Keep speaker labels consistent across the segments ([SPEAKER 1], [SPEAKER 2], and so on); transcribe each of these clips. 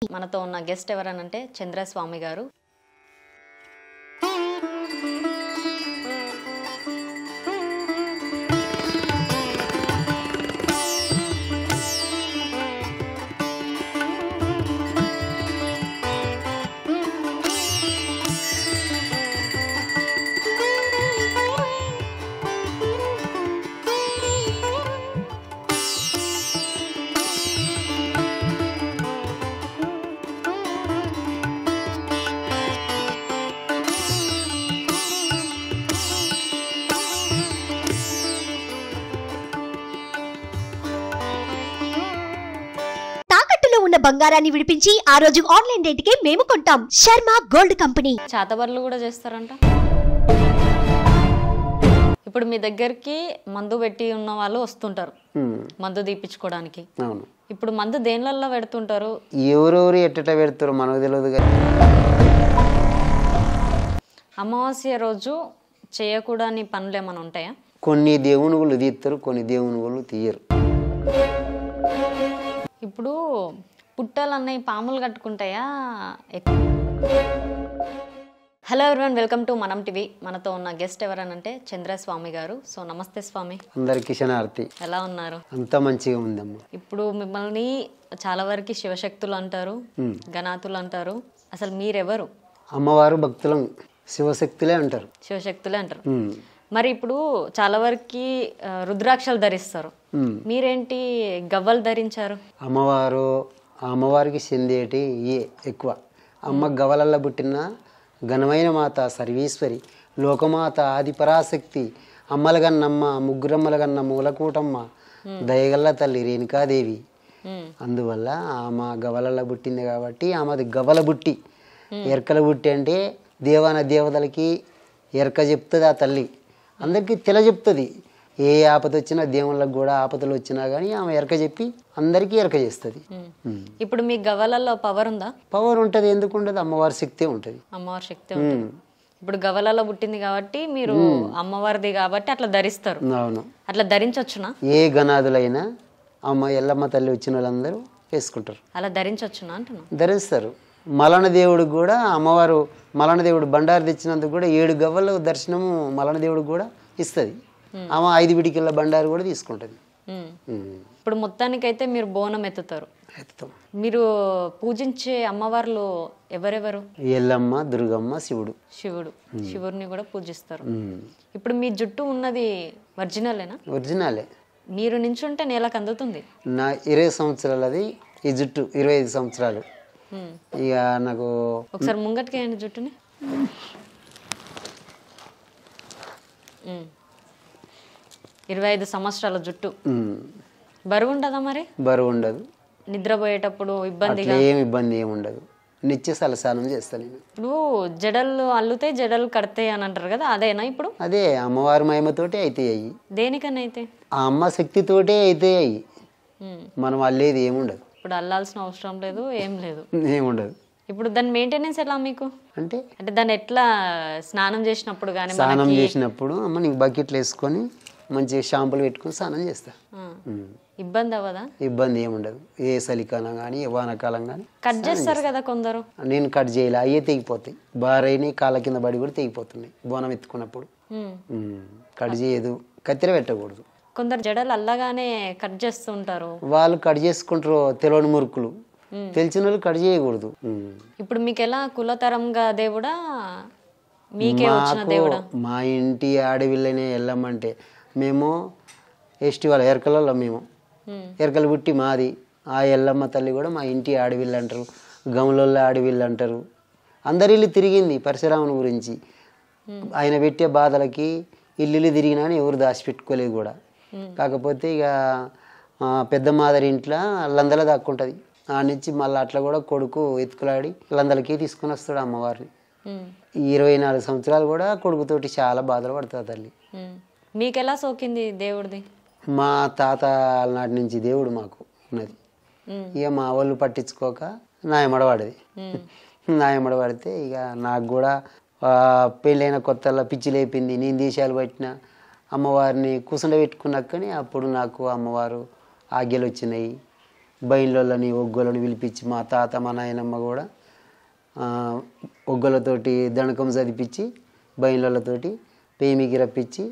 [SPEAKER 1] మనతో ఉన్న గెస్ట్ ఎవరనంటే చంద్రస్వామి గారు.
[SPEAKER 2] ఉన్న బంగారాన్ని విడిపించి ఆ రోజు ఆన్లైన్ రేటుకే మేము కొంటాం. Sharma gold company.
[SPEAKER 1] చాతబర్లు కూడా చేస్తారంట. ఇప్పుడు మీ దగ్గరికి మందు పెట్టి ఉన్న వాళ్ళు వస్తుంటారు మందు తీపించుకోవడానికి. ఇప్పుడు మందు దేనిలలో పెడుతుంటారు?
[SPEAKER 3] ఎవరెవరు ఎట్ట పెడతారు మనకు తెలియదు కానీ
[SPEAKER 1] అమావాస్య రోజు చేయకూడని పనులు ఏమైనా ఉంటాయా?
[SPEAKER 3] కొన్ని దేవునుగులు తీస్తారు, కొన్ని దేవునుగులు తీయరు.
[SPEAKER 1] ఇప్పుడు పుట్టలన్నవి పాములు కట్టుకుంటాయా? హలో ఎవరివన్, వెల్కమ్ టు మనం టీవీ. మనతో ఉన్న గెస్ట్ ఎవరనంటే చంద్రస్వామి గారు. సో నమస్తే స్వామి.
[SPEAKER 3] అందరికి క్షణార్థి.
[SPEAKER 1] ఎలా ఉన్నారు?
[SPEAKER 3] అంత మంచిగా ఉందమ్మా.
[SPEAKER 1] ఇప్పుడు మిమ్మల్ని చాలా వరకు శివశక్తులు అంటారు, గణాతులు అంటారు. అసలు మీరెవరు?
[SPEAKER 3] అమ్మవారు భక్తులం, శివశక్తులే అంటారు.
[SPEAKER 1] శివశక్తులే అంటారు. మరి ఇప్పుడు చాలా వరకు రుద్రాక్షలు ధరిస్తారు, మీరేంటి గవ్వలు ధరించారు?
[SPEAKER 3] అమ్మవారికి చెందేటి ఎక్కువ. అమ్మ గవ్వలల్లో పుట్టిన ఘనమైన మాత సర్వేశ్వరి, లోకమాత, ఆది పరాశక్తి, అమ్మలగన్నమ్మ, ముగ్గురమ్మలగన్న మూలకూటమ్మ, దయగల్ల తల్లి రేణుకాదేవి. అందువల్ల ఆమె గవ్వలల్లో పుట్టింది కాబట్టి ఆమెది గవ్వల బుట్టి. ఎరకల బుట్టి అంటే దేవాన దేవతలకి ఎరక చెప్తుంది ఆ తల్లి, అందరికీ తెల చెప్తుంది. ఏ ఆపద వచ్చినా దేవుళ్ళకి కూడా ఆపదలు వచ్చినా కానీ ఆమె ఎరక చెప్పి అందరికీ ఎరక చేస్తుంది.
[SPEAKER 1] ఇప్పుడు మీ గవ్వలలో పవర్ ఉందా?
[SPEAKER 3] పవర్ ఉంటుంది, ఎందుకు ఉండదు? అమ్మవారి శక్తి ఉంటుంది.
[SPEAKER 1] అమ్మవారి శక్తి ఉంటుంది. ఇప్పుడు గవ్వలలో పుట్టింది కాబట్టి మీరు అమ్మవారిది కాబట్టి అట్లా ధరిస్తారు.
[SPEAKER 3] అవును,
[SPEAKER 1] అట్లా ధరించొచ్చునా?
[SPEAKER 3] ఏ గణాదులైనా అమ్మ ఎల్లమ్మ తల్లి వచ్చిన వాళ్ళందరూ వేసుకుంటారు.
[SPEAKER 1] అలా ధరించొచ్చునా అంటున్నా?
[SPEAKER 3] ధరిస్తారు. మలన దేవుడికి కూడా అమ్మవారు మలన దేవుడు బండారు తెచ్చినందుకు కూడా 7 గవ్వల దర్శనము మలన దేవుడికి కూడా ఇస్తుంది. ఆమె 5 పిడికిళ్ళ బండారు కూడా తీసుకుంటుంది.
[SPEAKER 1] ఇప్పుడు మొత్తానికైతే మీరు బోనం ఎత్తుతారు. మీరు పూజించే అమ్మవార్లు ఎవరెవరు?
[SPEAKER 3] ఎల్లమ్మ, దుర్గమ్మ, శివుడు.
[SPEAKER 1] శివుడిని కూడా పూజిస్తారు. ఇప్పుడు మీ జుట్టు ఉన్నది ఒరిజినలేనా?
[SPEAKER 3] ఒరిజినలే.
[SPEAKER 1] మీరు నించుంటే నేలకు అందుతుంది.
[SPEAKER 3] నా 20 సంవత్సరాలది ఈ జుట్టు, 25 సంవత్సరాలు. ఇక నాకు
[SPEAKER 1] ఒకసారి ముంగటికి అయ్యండి జుట్టుని. 25 సంవత్సరాల జుట్టు. బరువు ఉండదా మరి?
[SPEAKER 3] బరువు ఉండదు.
[SPEAKER 1] నిద్రపోయేటప్పుడు ఇబ్బందిగా?
[SPEAKER 3] ఏమి ఇబ్బంది ఏమి ఉండదు. నిత్య సలసానం చేస్తాను నేను.
[SPEAKER 1] ఇప్పుడు జడలు అల్లుతాయి, జడలు కడతాయి అని అంటారు కదా, అదేనా ఇప్పుడు?
[SPEAKER 3] అదే అమ్మవారి మహిమతోటే అయితే అయ్యి.
[SPEAKER 1] దేనికన్నా అయితే
[SPEAKER 3] ఆ అమ్మ శక్తితోటే అయితే అయ్యి. మనం అల్లేది ఏముండదు.
[SPEAKER 1] ఇప్పుడు అల్లాల్సిన అవసరం లేదు, ఏం లేదు,
[SPEAKER 3] ఏముండదు.
[SPEAKER 1] ఇప్పుడు దాని మెయింటెనెన్స్ ఎలా మీకు?
[SPEAKER 3] అంటే
[SPEAKER 1] దాన్ని ఎట్లా స్నానం చేసినప్పుడు కానీ?
[SPEAKER 3] స్నానం చేసినప్పుడు అమ్మ నీకు బకెట్లు వేసుకొని మంచిగా షాంపులు పెట్టుకొని స్నానం చేస్తా.
[SPEAKER 1] ఇబ్బంది అవ్వదా?
[SPEAKER 3] ఇబ్బంది ఏముండదు. ఏ చలికాలం కానీ ఏ వానకాలం కానీ.
[SPEAKER 1] కట్ చేస్తారు కదా కొందరు.
[SPEAKER 3] నేను కట్ చేయలే, అయ్యే తెగిపోతాయి. బారైన కాళ్ళ కింద పడి కూడా తెగిపోతున్నాయి బోనం ఎత్తుకున్నప్పుడు. కట్ చేయదు, కత్తెర పెట్టకూడదు.
[SPEAKER 1] కొందరు జడలు అల్లగానే కట్ చేస్తూ ఉంటారు.
[SPEAKER 3] వాళ్ళు కట్ చేసుకుంటారు, తెలియని మురుకులు. తెలిసిన వాళ్ళు కట్ చేయకూడదు.
[SPEAKER 1] ఇప్పుడు మీకు ఎలా కులతరంగా దేవుడా, మీకే వచ్చిన దేవుడా?
[SPEAKER 3] మా ఇంటి ఆడవిల్లనే వెళ్ళమంటే మేము ఎస్టీ వాళ్ళ ఎరకలలో, మేము ఎరకలు పుట్టి మాది. ఆ ఎల్లమ్మ తల్లి కూడా మా ఇంటి ఆడవిల్లు అంటారు, గమలలో ఆడవిల్లు అంటారు. అందరి ఇల్లు తిరిగింది పరశురాముని గురించి. ఆయన పెట్టే బాధలకి ఇల్లు తిరిగినా ఎవరు దాచిపెట్టుకోలేదు కూడా. కాకపోతే ఇక పెద్ద మాదరి ఇంట్లో లందల దాక్కుంటుంది. ఆ నుంచి మళ్ళీ అట్లా కూడా కొడుకు ఎత్తుకులాడి లందలకి తీసుకొని వస్తాడు అమ్మవారిని. 24 సంవత్సరాలు కూడా కొడుకుతోటి చాలా బాధలు పడుతుంది తల్లి.
[SPEAKER 1] మీకు ఎలా సోకింది దేవుడిది?
[SPEAKER 3] మా తాత నాటి నుంచి దేవుడు మాకు ఉన్నది. ఇక మా వాళ్ళు పట్టించుకోక నాయమడవాడది. నాయమడబడితే ఇక నాకు కూడా పెళ్ళైన కొత్తలో పిచ్చి లేపింది. నేను దేశాలు పట్టిన అమ్మవారిని కూసుండ పెట్టుకున్నాకని అప్పుడు నాకు అమ్మవారు ఆజ్ఞలు వచ్చినాయి. బయళ్ళని ఒగ్గోళ్ళని పిలిపించి మా తాత మా నాయనమ్మ కూడా ఒగ్గోళ్ళతోటి దణకం చదిపించి బయళ్ళతోటి పేమికి రప్పించి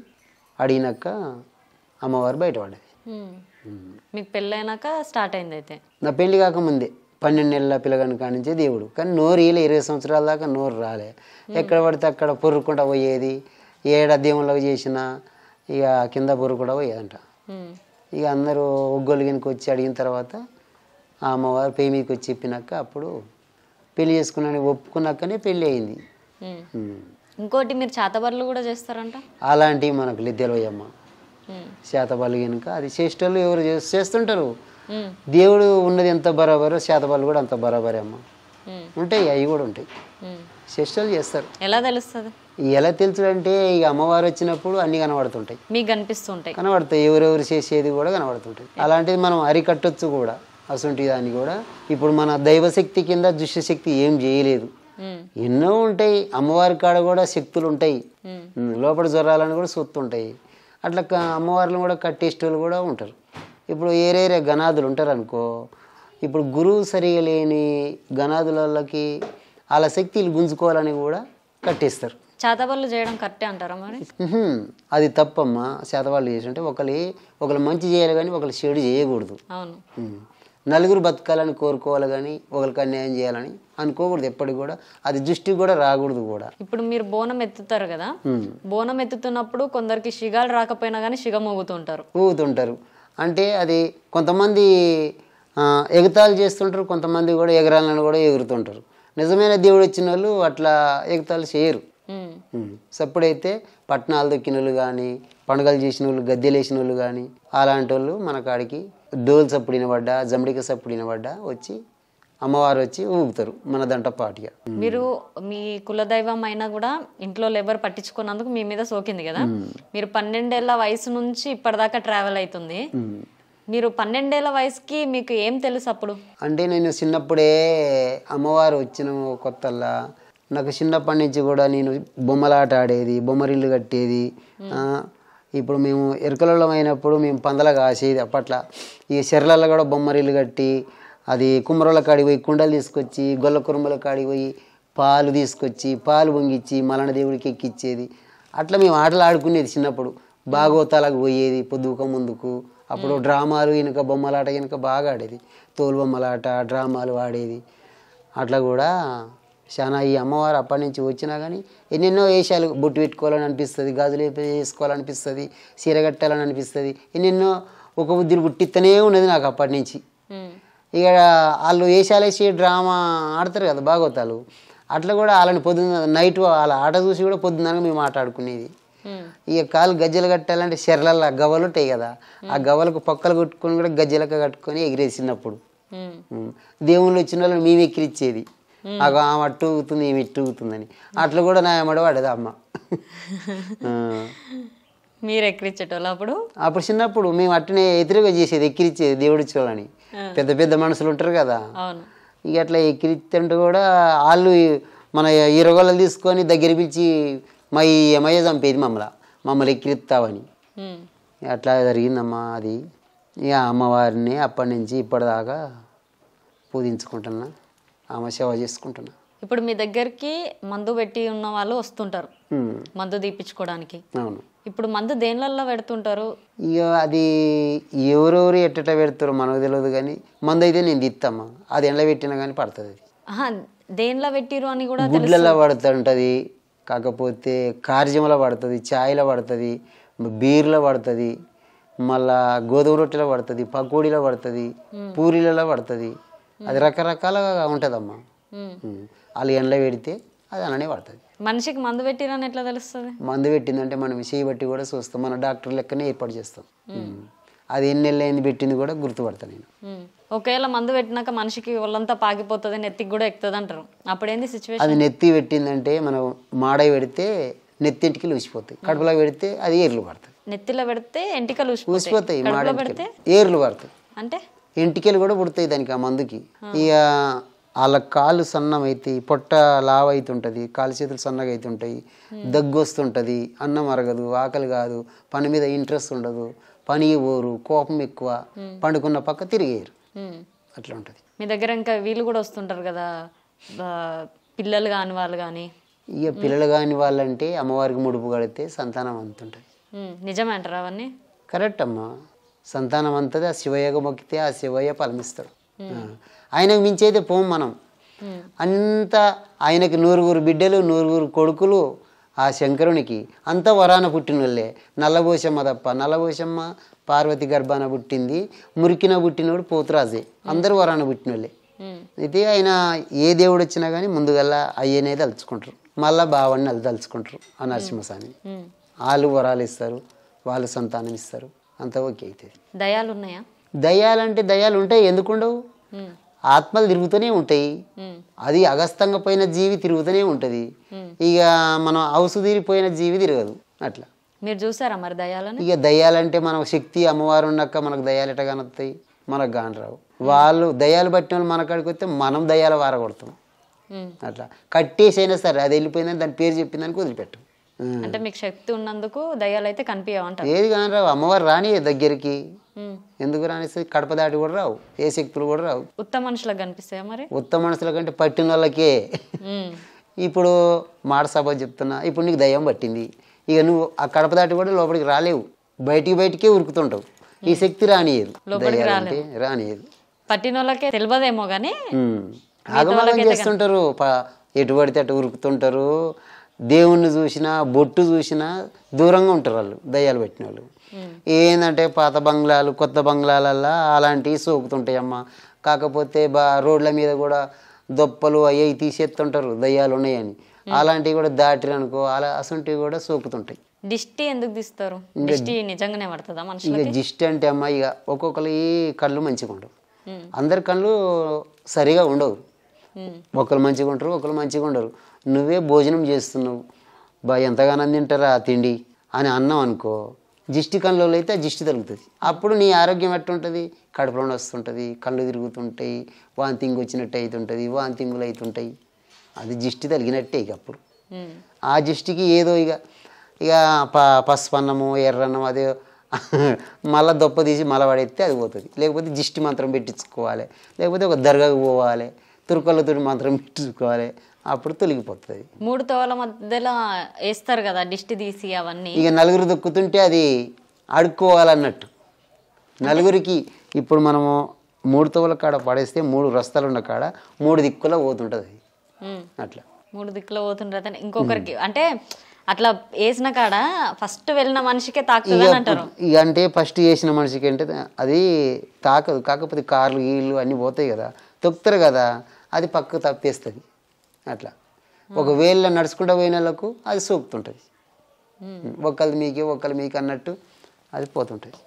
[SPEAKER 3] అడిగినాక అమ్మవారు బయటపడ్డది.
[SPEAKER 1] మీకు పెళ్ళైనాక స్టార్ట్ అయింది అయితే?
[SPEAKER 3] నా పెళ్లి కాకముందే 12 నెలల పిల్లగాని కానించే దేవుడు. కానీ నోరు ఇలా 20 సంవత్సరాల దాకా నోరు రాలే. ఎక్కడ పడితే అక్కడ పొర్రుకుంటా పోయేది. ఏడ దేవుళ్ళకి చేసిన ఇక కింద పొర్రుకుంటా పోయేదంట. ఇక అందరూ ఒగ్గొలిగినికి వచ్చి అడిగిన తర్వాత ఆ అమ్మవారు పేమికి వచ్చి చెప్పినాక అప్పుడు పెళ్లి చేసుకున్నాను ఒప్పుకున్నాకనే పెళ్ళి అయింది.
[SPEAKER 1] ఇంకోటి మీరు చేతబడులు కూడా చేస్తారంట?
[SPEAKER 3] అలాంటివి మనకు తెలియమ్మ. చేతబళ్ళు కనుక అది చేసేటోళ్ళు ఎవరు చేస్తుంటారు. దేవుడు ఉన్నది ఎంత బరాబరో చేతబళ్ళు కూడా అంత బరాబరే అమ్మ. ఉంటాయి, అవి కూడా ఉంటాయి, చేసేటోళ్ళు చేస్తారు.
[SPEAKER 1] ఎలా తెలుస్తుంది?
[SPEAKER 3] ఎలా తెలుసుడంటే ఇక అమ్మవారు వచ్చినప్పుడు అన్నీ కనబడుతుంటాయి,
[SPEAKER 1] మీకు కనిపిస్తుంటాయి,
[SPEAKER 3] కనబడతాయి. ఎవరెవరు చేసేది కూడా కనబడుతుంటాయి. అలాంటిది మనం అరికట్టొచ్చు కూడా. అసంటి దాన్ని కూడా ఇప్పుడు మన దైవశక్తి కింద దుష్టశక్తి ఏం చేయలేదు. ఎన్నో ఉంటాయి. అమ్మవారి కాడ కూడా శక్తులు ఉంటాయి, లోపల జ్వరాలను కూడా సొత్తుంటాయి. అట్లా అమ్మవారిని కూడా కట్టేసేటోళ్ళు కూడా ఉంటారు. ఇప్పుడు ఏరేరే గణాదులు ఉంటారు అనుకో, ఇప్పుడు గురువు సరిగా లేని గణాదులకి వాళ్ళ శక్తిలు గుంజుకోవాలని కూడా కట్టేస్తారు.
[SPEAKER 1] చేతబళ్ళు చేయడం కరెక్టే అంటారా మరి?
[SPEAKER 3] అది తప్పమ్మా. చేతబళ్ళు చేసి అంటే ఒకళ్ళు మంచి చేయాలి కానీ ఒకళ్ళు చెడు చేయకూడదు.
[SPEAKER 1] అవును.
[SPEAKER 3] నలుగురు బతకాలని కోరుకోవాలి కానీ ఒకరికి అన్యాయం చేయాలని అనుకోకూడదు ఎప్పటికి కూడా. అది దృష్టికి కూడా రాకూడదు కూడా.
[SPEAKER 1] ఇప్పుడు మీరు బోనం ఎత్తుతారు కదా, బోనం ఎత్తుతున్నప్పుడు కొందరికి షిగాలు రాకపోయినా కానీ షిగ ఊగుతుంటారు. అంటే అది కొంతమంది ఎగతాళి చేస్తుంటారు, కొంతమంది కూడా ఎగరాలని కూడా ఎగురుతుంటారు. నిజమైన దేవుడు వచ్చిన వాళ్ళు అట్లా ఎగతాళి చేయరు. సప్పుడైతే పట్టణాలు దొక్కిన వాళ్ళు కానీ, పండుగలు చేసిన వాళ్ళు, గద్దెలు వేసిన వాళ్ళు కానీ అలాంటి వాళ్ళు మన కాడికి డోల్ సప్పుడు వినబడ్డా, జమడిక సప్పుడు వినబడ్డా వచ్చి అమ్మవారు వచ్చి ఊగుతారు మన దంట పాటిగా. మీరు మీ కులదైవం అయినా కూడా ఇంట్లో ఎవరు పట్టించుకున్నందుకు మీ మీద సోకింది కదా. మీరు 12 ఏళ్ల వయసు నుంచి ఇప్పటిదాకా ట్రావెల్ అవుతుంది. మీరు 12 ఏళ్ల వయసుకి మీకు ఏం తెలుసు అప్పుడు?
[SPEAKER 3] అంటే నేను చిన్నప్పుడే అమ్మవారు వచ్చిన కొత్తల్లా నాకు చిన్నప్పటి నుంచి కూడా నేను బొమ్మలాట ఆడేది, బొమ్మరిల్లు కట్టేది. ఇప్పుడు మేము ఎరుకలలో అయినప్పుడు మేము పందల కాసేది అప్పట్లో. ఈ చెర్లలో కూడా బొమ్మరిల్లు కట్టి అది కుమ్మరోళ్ళ కాడికి పోయి కుండలు తీసుకొచ్చి, గొల్ల కురుమల కాడికి పోయి పాలు తీసుకొచ్చి పాలు పొంగిచ్చి మలన దేవుడికి ఎక్కిచ్చేది. అట్లా మేము ఆటలు ఆడుకునేది చిన్నప్పుడు. భాగవతాలకు పోయేది పొద్దుక ముందుకు. అప్పుడు డ్రామాలు వెనుక బొమ్మలాట వెనుక బాగా ఆడేది. తోలు బొమ్మలాట, డ్రామాలు ఆడేది. అట్లా కూడా చాలా ఈ అమ్మవారు అప్పటి నుంచి వచ్చినా కానీ ఎన్నెన్నో వేషాలు, బొట్టు పెట్టుకోవాలని అనిపిస్తుంది, గాజులు వేసుకోవాలనిపిస్తుంది, చీర కట్టాలని అనిపిస్తుంది. ఎన్నెన్నో ఒక బుద్ధిని పుట్టిస్తూనే ఉన్నది నాకు అప్పటి నుంచి. ఇక వాళ్ళు వేషాలు వేసి డ్రామా ఆడతారు కదా భాగవతాలు, అట్లా కూడా వాళ్ళని పొద్దున్న నైట్ వాళ్ళ ఆట చూసి కూడా పొద్దున్న మేము ఆట ఆడుకునేది. ఇక కాలు గజ్జలు కట్టాలంటే చెర్లల్లో గవ్వలు ఉంటాయి కదా, ఆ గవ్వలకు పక్కలు కొట్టుకొని కూడా గజ్జలక కట్టుకొని ఎగిరేసినప్పుడు దేవుళ్ళు వచ్చిన వాళ్ళని మేము ఎక్కిరిచ్చేది. ఆమె అట్టు ఊగుతుంది, ఏమి ఇట్టు ఊగుతుందని. అట్లా కూడా నా ఎమ్మడ పడేది అమ్మ.
[SPEAKER 1] మీరు ఎక్కిరించేటోళ్ళు అప్పుడు
[SPEAKER 3] చిన్నప్పుడు మేము అట్టనే ఎదురుగా చేసేది, ఎక్కిరిచ్చేది దేవుడి చూడాలని. పెద్ద పెద్ద మనుషులు ఉంటారు కదా, ఇక అట్లా ఎక్కిరిస్తుంటే కూడా వాళ్ళు మన ఇరగోళ్ళు తీసుకొని దగ్గర పిలిచి మా ఈ అమ్మయ్య చంపేది మమ్మల్ని ఎక్కిరిస్తావని. అట్లా జరిగిందమ్మా అది. ఇక అమ్మవారిని అప్పటి నుంచి ఇప్పటిదాకా పూజించుకుంటున్నా, ఆమె సేవ చేసుకుంటున్నా.
[SPEAKER 1] ఇప్పుడు మీ దగ్గరికి మందు పెట్టి ఉన్న వాళ్ళు వస్తుంటారు మందు తీపించుకోవడానికి.
[SPEAKER 3] అవును.
[SPEAKER 1] ఇప్పుడు మందు దేనిలో పెడుతుంటారు?
[SPEAKER 3] ఇక అది ఎవరెవరు ఎట్ట పెడతారో మనకు తెలియదు కానీ మందు అయితే నేను తీస్తామ్మా. అది ఎండ పెట్టినా కానీ పడుతుంది.
[SPEAKER 1] దేనిలో పెట్టిరు అని కూడా
[SPEAKER 3] గుడ్లలో పడుతుంటుంది, కాకపోతే కార్జంలో పడుతుంది, ఛాయ్లో పడుతుంది, బీర్లో పడుతుంది, మళ్ళా గోధుమ రొట్టెలో పడుతుంది, పకోడీలో పడుతుంది, పూరీలలో పడుతుంది. అది రకరకాలుగా ఉంటుందమ్మా. వాళ్ళు ఎండలో పెడితే అది అలానే పడుతుంది.
[SPEAKER 1] మనిషికి మందు పెట్టిరని ఎట్లా తెలుస్తుంది? మందు
[SPEAKER 3] పెట్టిందంటే మనం చేయబట్టి కూడా చూస్తాం, మన డాక్టర్ లెక్కనే ఏర్పాటు చేస్తాం. అది ఎన్ని నెలలు అయింది పెట్టింది కూడా గుర్తుపడతాను నేను.
[SPEAKER 1] ఒకవేళ మందు పెట్టినాక మనిషికి ఒళ్ళంతా పాకిపోతుంది, నెత్తికి కూడా ఎక్కుతుంది అంటారు, అప్పుడేంది సిచ్యువేషన్?
[SPEAKER 3] అది నెత్తి పెట్టిందంటే మనం మాడై పెడితే నెత్తింటికి లూసిపోతాయి, కడుపులో పెడితే అది ఏర్లు పడతాయి.
[SPEAKER 1] నెత్తిలో పెడితే ఎంటికలు
[SPEAKER 3] ఊసిపోతాయి, పెడితే ఏర్లు పడతాయి,
[SPEAKER 1] అంటే
[SPEAKER 3] ఎంటికలు కూడా పుడతాయి దానికి, ఆ మందుకి. ఇక వాళ్ళ కాళ్ళు సన్నం అవుతాయి, పొట్ట లావు అవుతుంటుంది, కాలు చేతులు సన్నగా అవుతుంటాయి, దగ్గు వస్తుంటుంది, అన్నం అరగదు, ఆకలి కాదు, పని మీద ఇంట్రెస్ట్ ఉండదు, పని పోరు, కోపం ఎక్కువ, పండుకున్న పక్క తిరిగేరు. అట్లా ఉంటుంది.
[SPEAKER 1] మీ దగ్గర ఇంకా వీళ్ళు కూడా వస్తుంటారు కదా, పిల్లలు కాని వాళ్ళు కానీ?
[SPEAKER 3] ఇక పిల్లలు కాని వాళ్ళంటే అమ్మవారికి ముడుపు కడితే సంతానం అంతుంటుంది.
[SPEAKER 1] నిజమే అంటారా అవన్నీ?
[SPEAKER 3] కరెక్ట్ అమ్మా. సంతానం అంతది ఆ శివయ్యగా మొక్కితే ఆ శివయ్య ఫలమిస్తాడు. ఆయనకు మించైతే పోం మనం. అంత ఆయనకి 9 బిడ్డలు 9 కొడుకులు ఆ శంకరునికి అంతా వరాన పుట్టిన వాళ్ళే. నల్లబోషమ్మ తప్ప, నల్లబోషమ్మ పార్వతి గర్భాన పుట్టింది, మురికిన పుట్టినోడు పోతురాజే, అందరూ వరాన పుట్టిన వాళ్ళే. అయితే ఆయన ఏ దేవుడు వచ్చినా కానీ ముందుగల్లా అయ్యనే తలుచుకుంటారు, మళ్ళీ బావని వాళ్ళు తలుచుకుంటారు ఆ నరసింహస్వామిని. వాళ్ళు వరాలు ఇస్తారు, వాళ్ళు సంతానం ఇస్తారు, అంతా ఓకే అవుతుంది.
[SPEAKER 1] దయాలు ఉన్నాయా?
[SPEAKER 3] దయాలంటే దయాలు ఉంటాయి, ఎందుకుండవు? ఆత్మలు తిరుగుతూనే ఉంటాయి. అది అగస్తంగా పోయిన జీవి తిరుగుతూనే ఉంటుంది. ఇక మనం అవసు తీరిపోయిన జీవి తిరగదు. అట్లా
[SPEAKER 1] మీరు చూసారా మరి దయాలని?
[SPEAKER 3] ఇక దయాలంటే మన శక్తి అమ్మవారు ఉన్నాక మనకు దయాలు ఎట్లా కానొస్తాయి? మనకు కాని రావు. వాళ్ళు దయాలు పట్టిన వాళ్ళు మన కాడికి వస్తే మనం దయాలు వారగొడతాం. అట్లా కట్టేసైనా సరే అది వెళ్ళిపోయిందని దాని పేరు చెప్పిందానికి వదిలిపెట్టాం.
[SPEAKER 1] అంటే మీకు శక్తి ఉన్నందుకు దయాలు అయితే కనిపించవంటారు?
[SPEAKER 3] ఏది కాని రావు. అమ్మవారు రాని దగ్గరికి ఎందుకు రానిస్తుంది? కడప దాటి కూడా రావు, ఏ శక్తులు కూడా రావు.
[SPEAKER 1] ఉత్తమ మనుషులకు కనిపిస్తాయా మరి?
[SPEAKER 3] ఉత్తమ మనుషుల కంటే పట్టిన వాళ్ళకే. ఇప్పుడు మాట సభ చెప్తున్నా, ఇప్పుడు నీకు దయ్యం పట్టింది, ఇక నువ్వు ఆ కడప దాటి కూడా లోపలికి రాలేవు, బయటికే ఉరుకుతుంటావు. ఈ శక్తి రానియదు, రానియదు.
[SPEAKER 1] పట్టిన వాళ్ళకే తెలియదేమో కానీ
[SPEAKER 3] ఆగమాగం చేస్తుంటారు, ఎటు పడితే అటు ఉరుకుతుంటారు. దేవుణ్ణి చూసినా బొట్టు చూసినా దూరంగా ఉంటారు వాళ్ళు, దయ్యాలు పెట్టిన వాళ్ళు. ఏంటంటే పాత బంగ్లాలు కొత్త బంగ్లాలల్లా అలాంటివి సోకుతుంటాయి అమ్మ. కాకపోతే రోడ్ల మీద కూడా దొప్పలు అయ్యి తీసేస్తుంటారు దయ్యాలు ఉన్నాయని. అలాంటివి కూడా దాటిరనుకో అలా అసంటివి కూడా సోకుతుంటాయి.
[SPEAKER 1] దిష్టి ఎందుకు తీస్తారు? దిష్టి నిజంగానే పడుతుందా మనుషులకి?
[SPEAKER 3] ఇక దిష్టి అంటే అమ్మ ఇక ఒక్కొక్కరి కళ్ళు మంచిగా ఉండవు, అందరి కళ్ళు సరిగా ఉండవు. ఒకరు మంచిగా ఉంటారు, ఒకరు మంచిగా ఉండరు. నువ్వే భోజనం చేస్తున్నావు, ఎంతగానో తింటారా తిండి అని అన్నావు అనుకో, దిష్టి కళ్ళు అయితే ఆ దిష్టి తగులుతుంది. అప్పుడు నీ ఆరోగ్యం ఎట్టుంటుంది? కడుపులో వస్తుంటుంది, కళ్ళు తిరుగుతుంటాయి, వాంతింగ్ వచ్చినట్టు అవుతుంటుంది, వాంతింగులు అవుతుంటాయి. అది దిష్టి తగిలినట్టే. ఇక అప్పుడు ఆ దిష్టికి ఏదో ఇక పసుపు అన్నము ఎర్రన్నం అదే మళ్ళీ దొప్ప తీసి మళ్ళీ పడేస్తే అది పోతుంది. లేకపోతే దిష్టి మంత్రం పెట్టించుకోవాలి, లేకపోతే ఒక దర్గాకు పోవాలి, తురుకలతో మంత్రం పెట్టించుకోవాలి, అప్పుడు తొలగిపోతుంది.
[SPEAKER 1] 3 తోవల మధ్యలో వేస్తారు కదా దిష్టి తీసి అవన్నీ.
[SPEAKER 3] ఇక నలుగురు దొక్కుతుంటే అది అడుక్కోవాలన్నట్టు నలుగురికి. ఇప్పుడు మనము 3 తోవల కాడ పడేస్తే 3 రస్తాలు ఉన్న కాడ 3 దిక్కులో పోతుంటుంది. అట్లా
[SPEAKER 1] 3 దిక్కులో పోతుంటుంది. ఇంకొకరికి అంటే అట్లా వేసిన కాడ ఫస్ట్ వెళ్ళిన మనిషికే తాకుతుంది అంటారు.
[SPEAKER 3] ఇక అంటే ఫస్ట్ చేసిన మనిషికి అంటే అది తాకదు. కాకపోతే కార్లు గీళ్ళు అన్నీ పోతాయి కదా, తొక్కుతారు కదా, అది పక్కకు తప్పేస్తుంది. అట్లా ఒకవేళ నడుచుకుంటూ పోయిన వాళ్ళకు అది సోకుతుంటుంది. ఒకళ్ళు మీకు అన్నట్టు అది పోతుంటుంది.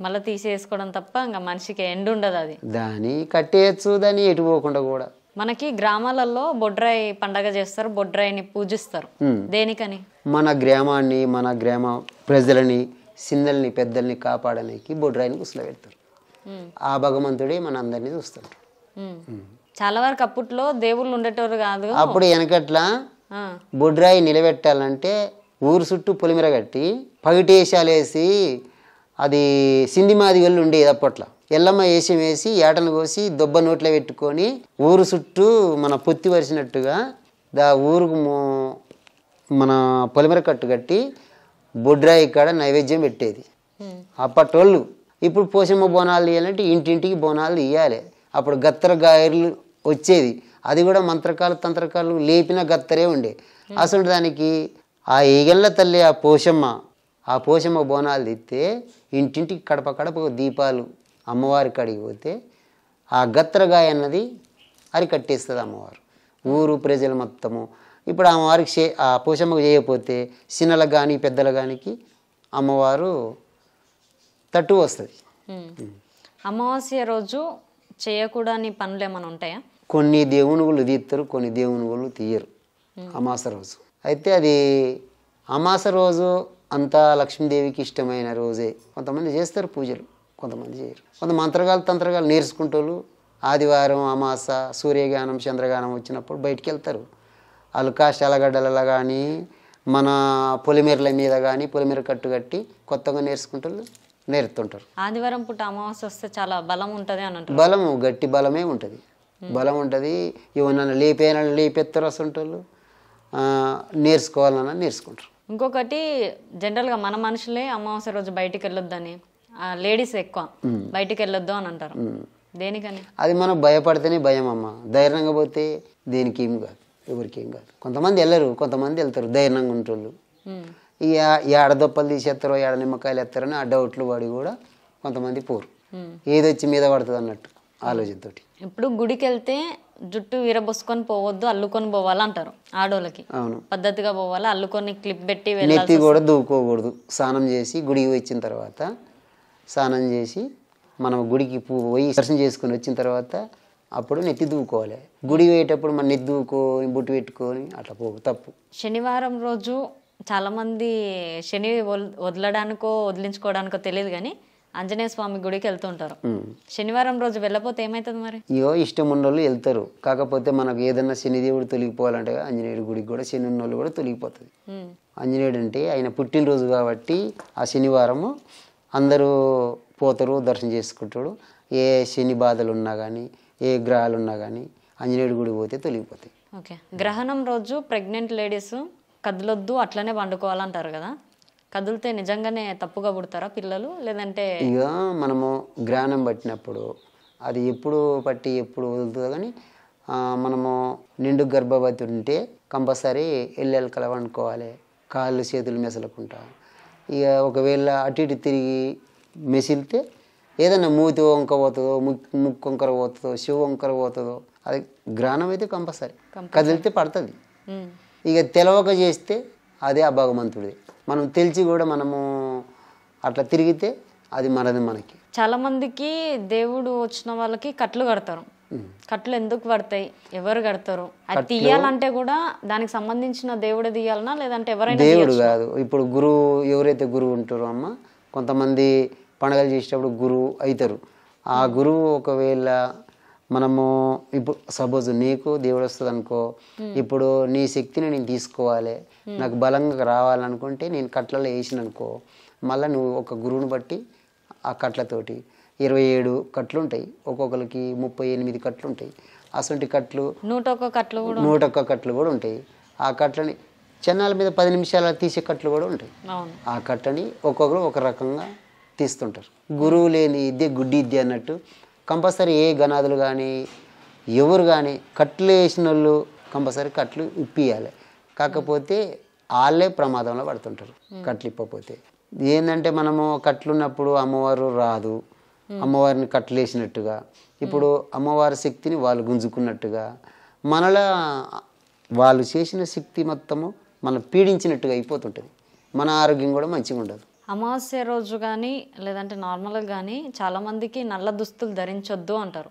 [SPEAKER 1] మళ్ళీ తీసేసుకోవడం తప్ప ఇంకా మనిషికి ఎండ్ ఉండదు. అది
[SPEAKER 3] దాన్ని కట్టేయచ్చు, దాన్ని ఎటు పోకుండా కూడా.
[SPEAKER 1] మనకి గ్రామాలలో బొడ్రాయి పండగ చేస్తారు, బొడ్రాయిని పూజిస్తారు. దేనికని?
[SPEAKER 3] మన గ్రామాన్ని, మన గ్రామ ప్రజలని, చిన్నల్ని పెద్దల్ని కాపాడడానికి బొడ్రాయిని కుసలు పెడతారు. ఆ భగవంతుడే మన అందరినీ చూస్తుంటారు.
[SPEAKER 1] చాలా వరకు అప్పట్లో దేవుళ్ళు ఉండేటోరు కాదు.
[SPEAKER 3] అప్పుడు వెనకట్లా బొడ్రాయి నిలబెట్టాలంటే ఊరు చుట్టూ పొలిమిర కట్టి పగిటేసాలు వేసి, అది సింధిమాది వాళ్ళు ఉండేది అప్పట్లో. ఎల్లమ్మ వేషం వేసి ఏటను కోసి దొబ్బ నోట్లో పెట్టుకొని ఊరు చుట్టూ మన పొత్తి వరిసినట్టుగా ఊరుకు మన పొలిమిర కట్టు కట్టి బొడ్రాయి కాడ నైవేద్యం పెట్టేది అప్పటోళ్ళు. ఇప్పుడు పోషమ్మ బోనాలు తీయాలంటే ఇంటింటికి బోనాలు తీయాలి. అప్పుడు గత్తర గాయర్లు వచ్చేది, అది కూడా మంత్రకాలు తంత్రకాలు లేపిన గత్తరే ఉండే. అసలు దానికి ఆ ఈగళ్ళ తల్లి ఆ పోషమ్మ బోనాలు తీస్తే ఇంటింటికి కడప దీపాలు అమ్మవారి కాడికి పోతే ఆ గత్తరగాయ అన్నది అరికట్టేస్తుంది అమ్మవారు. ఊరు ప్రజలు మొత్తము ఇప్పుడు అమ్మవారికి ఆ పోషమ్మకు చేయకపోతే చిన్నలకు కానీ పెద్దల కానికి అమ్మవారు తట్టు వస్తుంది.
[SPEAKER 1] అమావాస్య రోజు చేయకూడని పనులు ఏమైనా ఉంటాయా?
[SPEAKER 3] కొన్ని దేవునుగులు తీస్తారు, కొన్ని దేవునుగులు తీయరు అమాస రోజు. అయితే అది అమాస రోజు అంతా లక్ష్మీదేవికి ఇష్టమైన రోజే. కొంతమంది చేస్తారు పూజలు, కొంతమంది చేయరు. కొంత మంత్రగాలు తంత్రగాలు నేర్చుకుంటోళ్ళు ఆదివారం అమాస సూర్యగానం చంద్రగానం వచ్చినప్పుడు బయటికి వెళ్తారు. వాళ్ళు కాష్టాలగడ్డలలో కానీ మన పొలిమేరల మీద కానీ పొలిమేర కట్టు కట్టి కొత్తగా నేర్చుకుంటోళ్ళు నేర్తుంటారు.
[SPEAKER 1] ఆదివారం పూట అమావాస్య వస్తే చాలా బలం ఉంటుంది అని అంటారు.
[SPEAKER 3] బలము గట్టి బలమే ఉంటుంది, బలం ఉంటుంది. ఏమన్నా లేపెత్తారు అసంటోళ్ళు, నేర్చుకోవాలన్నా నేర్చుకుంటారు.
[SPEAKER 1] ఇంకొకటి జనరల్గా మన మనుషులే అమావాస్య రోజు బయటికి వెళ్ళొద్దని, లేడీస్ ఎక్కువ బయటికి వెళ్ళొద్దు అని అంటారు. దేనికని?
[SPEAKER 3] అది మనం భయపడితేనే భయం అమ్మ. ధైర్యంగా పోతే దేనికి ఏం కాదు, ఎవరికి ఏం కాదు. కొంతమంది వెళ్ళరు, కొంతమంది వెళ్తారు ధైర్యంగా ఉంటోళ్ళు. ఇక ఏడ దొప్పలు తీసేస్తారో ఏడ నిమ్మకాయలు ఎత్తారని ఆ డౌట్లు పడి కూడా కొంతమంది పోరు, ఏదొచ్చి మీద పడుతుంది అన్నట్టు ఆలోచనతోటి.
[SPEAKER 1] ఇప్పుడు గుడికి వెళ్తే జుట్టు విరబోసుకొని పోవద్దు, అల్లుకొని పోవాలి అంటారు ఆడోళ్ళకి.
[SPEAKER 3] అవును,
[SPEAKER 1] పద్ధతిగా పోవాలి, అల్లుకొని క్లిప్ పెట్టి
[SPEAKER 3] నెత్తి కూడా దూకోకూడదు. స్నానం చేసి గుడికి వచ్చిన తర్వాత స్నానం చేసి మనం గుడికి పోయి దర్శనం చేసుకొని వచ్చిన తర్వాత అప్పుడు నెత్తి దూకోవాలి. గుడి పోయేటప్పుడు మన నెత్తి దూకొని బొట్టు పెట్టుకొని అట్లా తప్పు.
[SPEAKER 1] శనివారం రోజు చాలామంది శని వదలడానికో వదిలించుకోవడానికో తెలియదు కానీ ఆంజనేయ స్వామి గుడికి వెళ్తుంటారు. శనివారం రోజు వెళ్ళకపోతే ఏమవుతుంది మరి?
[SPEAKER 3] ఇష్టం ఉన్నోళ్ళు వెళ్తారు. కాకపోతే మనకు ఏదన్నా శనిదేవుడు తొలగిపోవాలంటే ఆంజనేయుడి గుడికి కూడా శని ఉన్నోళ్ళు కూడా తొలగిపోతుంది. ఆంజనేయుడు అంటే ఆయన పుట్టినరోజు కాబట్టి ఆ శనివారము అందరూ పోతారు, దర్శనం చేసుకుంటాడు. ఏ శని బాధలు ఉన్నా కానీ ఏ గ్రహాలు ఉన్నా కానీ ఆంజనేయుడి గుడికి పోతే తొలగిపోతాయి.
[SPEAKER 1] ఓకే. గ్రహణం రోజు ప్రెగ్నెంట్ లేడీస్ కదలొద్దు అట్లనే వండుకోవాలంటారు కదా, కదిలితే నిజంగానే తప్పుగా పుడతారా పిల్లలు? లేదంటే
[SPEAKER 3] ఇక మనము గ్రహణం పట్టినప్పుడు అది ఎప్పుడు పట్టి ఎప్పుడు వదులుతుందో కానీ మనము నిండు గర్భవతి ఉంటే కంపల్సరీ ఎల్లెలకల వండుకోవాలి, కాళ్ళు చేతులు మెసలకుంటా. ఇక ఒకవేళ అటు ఇటు తిరిగి మెసిలితే ఏదన్నా మూతి వంక పోతుందో, ముక్కు వంకర పోతుందో, శివ వంకర పోతుందో, అది గ్రహణం అయితే కంపల్సరీ కదిలితే పడుతుంది. ఇక తెలవక చేస్తే అదే ఆ భగవంతుడిది. మనం తెలిసి కూడా మనము అట్లా తిరిగితే అది మనది. మనకి
[SPEAKER 1] చాలా మందికి దేవుడు వచ్చిన వాళ్ళకి కట్లు కడతారు. కట్లు ఎందుకు పడతాయి, ఎవరు కడతారు? అది తీయాలంటే కూడా దానికి సంబంధించిన దేవుడే తీయాలనా లేదంటే ఎవరైనా?
[SPEAKER 3] దేవుడు కాదు. ఇప్పుడు గురువు ఎవరైతే గురువు ఉంటారో అమ్మ, కొంతమంది పండుగలు చేసేటప్పుడు గురువు అవుతారు. ఆ గురువు ఒకవేళ మనము ఇప్పుడు సపోజ్ నీకు దేవుడు వస్తుంది అనుకో, ఇప్పుడు నీ శక్తిని నేను తీసుకోవాలి, నాకు బలంగా రావాలనుకుంటే నేను కట్లలో వేసిన అనుకో, మళ్ళీ నువ్వు ఒక గురువుని బట్టి ఆ కట్లతోటి 27 కట్లు ఉంటాయి, ఒక్కొక్కరికి 38 కట్లు ఉంటాయి. అసంటి కట్లు 101 కట్లు కూడా ఉంటాయి. ఆ కట్లని చెన్నాల మీద 10 నిమిషాలు తీసే కట్లు కూడా ఉంటాయి. ఆ కట్టని ఒక్కొక్కరు ఒక రకంగా తీస్తుంటారు. గురువు లేని ఇద్దే గుడ్డి ఇద్దే అన్నట్టు కంపల్సరీ ఏ గణాదులు కానీ ఎవరు కానీ కట్లు వేసిన వాళ్ళు కంపల్సరీ కట్లు ఇప్పియాలి. కాకపోతే వాళ్ళే ప్రమాదంలో పడుతుంటారు కట్లు ఇప్పకపోతే. ఏంటంటే మనము కట్లున్నప్పుడు అమ్మవారు రాదు, అమ్మవారిని కట్లు వేసినట్టుగా, ఇప్పుడు అమ్మవారి శక్తిని వాళ్ళు గుంజుకున్నట్టుగా, మనలా వాళ్ళు చేసిన శక్తి మొత్తము మనం పీడించినట్టుగా అయిపోతుంటుంది. మన ఆరోగ్యం కూడా మంచిగా ఉండదు.
[SPEAKER 1] అమావాస్య రోజు కానీ లేదంటే నార్మల్గా కానీ చాలా మందికి నల్ల దుస్తులు ధరించొద్దు అంటారు.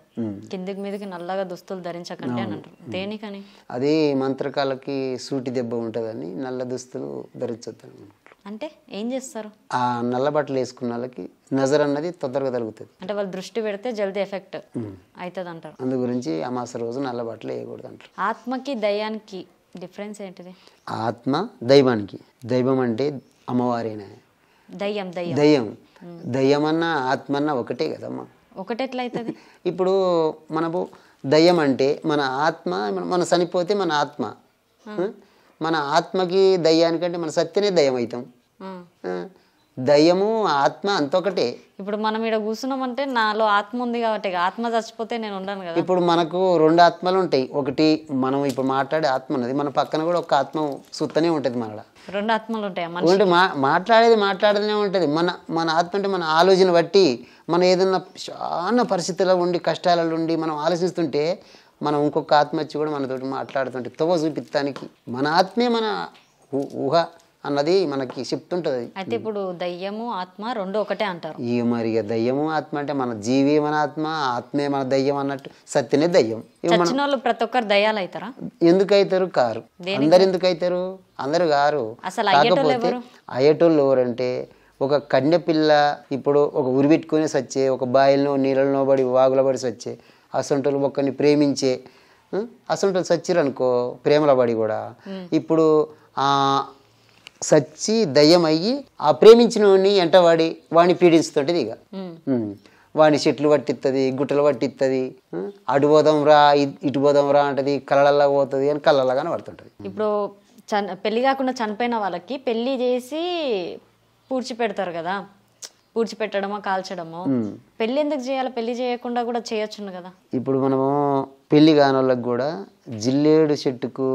[SPEAKER 1] కిందికి మీదకి నల్లగా దుస్తులు ధరించకండి అని అంటారు. దేనికని?
[SPEAKER 3] అది మంత్రకాలకి సూటి దెబ్బ ఉంటుందని నల్ల దుస్తులు ధరించొద్దు
[SPEAKER 1] అంటే ఏం చేస్తారు?
[SPEAKER 3] ఆ నల్ల బట్టలు వేసుకున్న వాళ్ళకి నజర్ అన్నది తొందరగా తగ్గుతుంది.
[SPEAKER 1] అంటే వాళ్ళు దృష్టి పెడితే జల్దీ ఎఫెక్ట్ అవుతుంది అంటారు.
[SPEAKER 3] అందు గురించి అమావాస్య రోజు నల్ల బట్టలు వేయకూడదు అంటారు.
[SPEAKER 1] ఆత్మకి దయ్యానికి డిఫరెన్స్ ఏంటిది?
[SPEAKER 3] ఆత్మ దైవానికి, దైవం అంటే అమ్మవారేనా,
[SPEAKER 1] దయ్యం
[SPEAKER 3] దయ్యం అన్న ఆత్మ అన్న ఒకటే కదమ్మా.
[SPEAKER 1] ఒకటి ఎట్లా అవుతుంది?
[SPEAKER 3] ఇప్పుడు మనకు దయ్యం అంటే మన ఆత్మ, మన చనిపోతే మన ఆత్మ, మన ఆత్మకి దయ్యానికంటే మన సత్యనే దయ్యం అవుతాం. దయ్యము ఆత్మ అంతొకటే.
[SPEAKER 1] ఇప్పుడు మనం ఇక్కడ కూర్చున్నామంటే నాలో ఆత్మ ఉంది కాబట్టి, ఆత్మ చచ్చిపోతే నేను ఉండను కదా.
[SPEAKER 3] ఇప్పుడు మనకు 2 ఆత్మలు ఉంటాయి. ఒకటి మనం ఇప్పుడు మాట్లాడే ఆత్మ ఉన్నది, మన పక్కన కూడా ఒక ఆత్మ సుత్తనే ఉంటుంది. మనలో
[SPEAKER 1] 2 ఆత్మలు ఉంటాయి.
[SPEAKER 3] మాట్లాడేదే ఉంటుంది. మన ఆత్మ అంటే మన ఆలోచన బట్టి, మనం ఏదన్నా చాలా పరిస్థితుల్లో ఉండి కష్టాలలో ఉండి మనం ఆలోచిస్తుంటే మనం ఇంకొక ఆత్మ వచ్చి కూడా మనతోటి మాట్లాడుతుంటే తవ్వ చూపిస్తానికి మన ఆత్మే మన ఊహ అన్నది మనకి చెప్తుంటుంది.
[SPEAKER 1] అయితే ఇప్పుడు దయ్యము ఆత్మ 2 ఒకటే అంటారు.
[SPEAKER 3] ఇక మరి దయ్యము ఆత్మ అంటే మన జీవి మన ఆత్మ, ఆత్మే మన దయ్యం అన్నట్టు సత్యనే దయ్యం.
[SPEAKER 1] చచ్చిన వాళ్ళు ప్రతి ఒక్కరు దయ్యాలు అవుతారా?
[SPEAKER 3] ఎందుకు అవుతారు? కారు. అందరు ఎందుకు అవుతారు? అందరు కారు. కాకపోతే అయ్యేటోళ్ళు ఎవరంటే ఒక కన్య పిల్ల ఇప్పుడు ఒక ఉరి పెట్టుకుని సచ్చే, ఒక బాయిల్లో నీళ్ళలో పడి వాగులో పడి సచ్చే, అసంటోళ్ళు ఒక్కరిని ప్రేమించే అసంటోళ్ళు సచ్చిరు అనుకో ప్రేమలో పడి కూడా, ఇప్పుడు సచ్చి దయ్యం అయ్యి ఆ ప్రేమించిన వాడిని ఎంటవాడి వాడిని పీడిస్తుంటది ఇక వాడిని చెట్లు పట్టిస్తుంది, గుట్టలు పట్టిస్తుంది, అటు పోదాం రా ఇటు పోదాం రా అంటది, కళ్ళల్లా పోతుంది అని కళ్ళల్లాగానే పడుతుంటది.
[SPEAKER 1] ఇప్పుడు పెళ్లి కాకుండా చనిపోయిన వాళ్ళకి పెళ్లి చేసి పూడ్చిపెడతారు కదా, పూడ్చిపెట్టడమో కాల్చడమో, పెళ్లి ఎందుకు చేయాలి? పెళ్లి చేయకుండా కూడా చేయొచ్చును కదా.
[SPEAKER 3] ఇప్పుడు మనము పెళ్లి కాని వాళ్ళకి కూడా జిల్లేడు చెట్టుకు